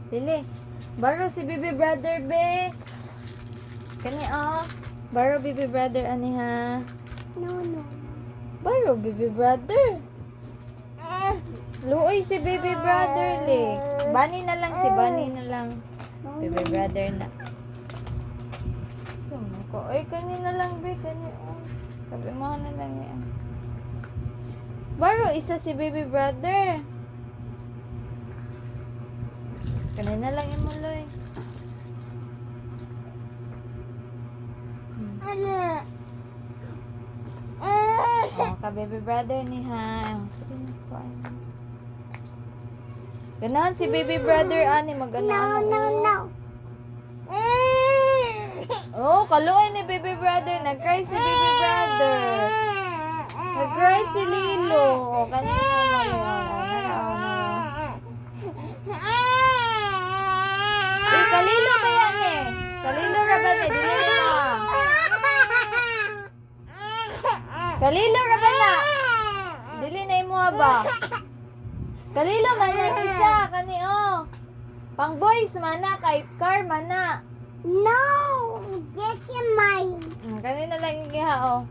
Dili. Baro si baby brother, be. Kani, oh. Baro baby brother, ani ha. No. Baro baby brother. Luoy si baby brother, le. Bani na lang, si Bani na lang. Baby brother na. Saan ko? Ay, kani na lang, be. Kani, oh. Sabi mo na lang yan. Baro, isa si baby brother. Kani na lang yung muloy. Oh, ka baby brother ni ha. Ganahan si baby brother ani magana. No. Oh, kaluoy ni baby brother. Nag-cry si baby brother. Nag-cry si Lilo. Oh, kanina eh, kalilo kaya ni. Kalilo ra ba ni? Dili mo. Kalilo ra ba na? Dili na imo ba? Kalilo man na isa kani oh. Pang boys mana kay car mana. No, this is mine. Kanina lang iha oh.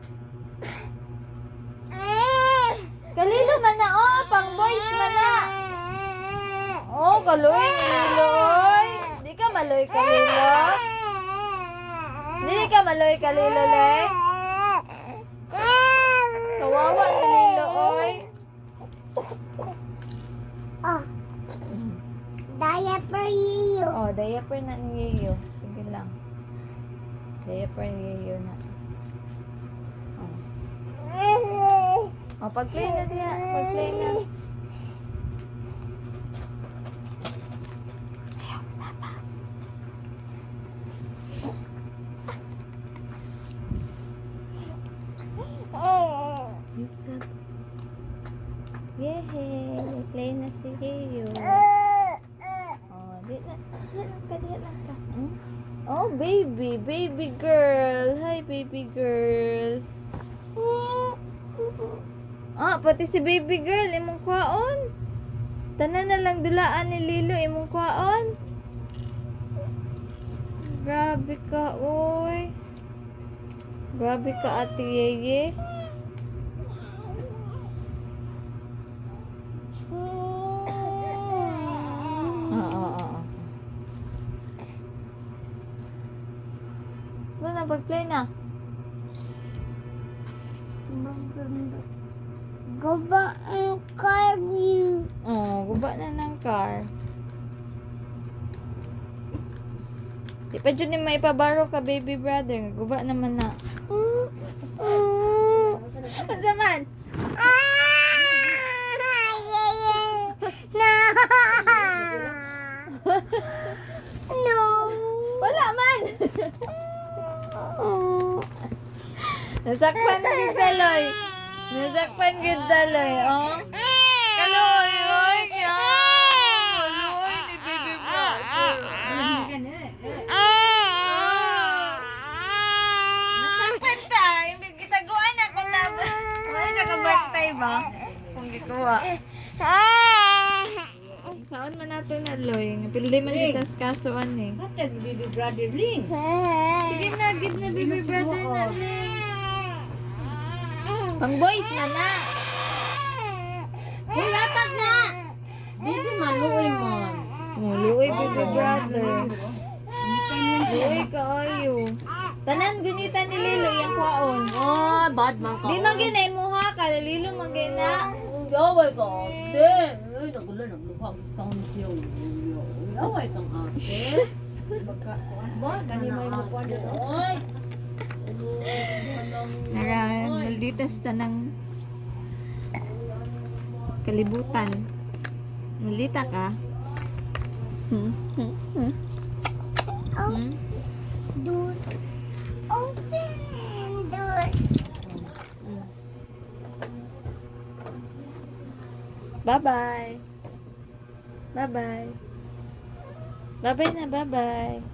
Kalilo man na oh, pang boys mana. Oh, kaloy kaliloy. Di ka maloy kalilo. Di ka maloy kalilo le. Kawawa ni Lilo oy. Oh, diaper you. Oh, diaper na ni Yeyo. Sige lang. Diaper ni Yeyo na. Oh, pag-play na diya. Pag-play na. Ayaw, sapa. Yehey! Play na si Yeyo. Oh, di na. Kadiya lang ka. Oh, baby girl. Hi, baby girl. Ah, pati si baby girl, imong kwaon. Tanan na lang dulaan ni Lilo, imong kwaon. Grabe ka, oy. Grabe ka, Ate Yeye. Wala na, pag-play na. Guba ang car you. Oh, guba na ng car. Di pa dyan yung maipabaro ka, baby brother. Guba naman na. What's naman? No. Wala man! Nasakpan gid daloy. Nasakpan gid daloy, oh. Kaloy, oy, ya. Kaloy ni baby brother. Nasakpan ta, hindi gitaguan ako na. Wala ka kabantay ba? Kung gikuha. Saan man nato na, Loy? Pildi man kita sa kasuan eh. Bakit baby brother ring? Sige na, gid na baby brother na, Ling. Pang boys na na. Latag na! Baby maluoy mo. Luoy, baby brother. Luoy ka ayo. Tanan gunita ni Lilo yung kwaon. Oh, bad man ka. Di maginay mo ha ka, Lilo magina. Away ka, ate. Ay, nagulo, nagluha. Kang siya. Away kang ate. Bad man na ate. Oy. Nara, malditas tanang kalibutan. Maldita ka? Oh, door. Open and door. Bye-bye. Bye-bye. Bye-bye na, bye-bye.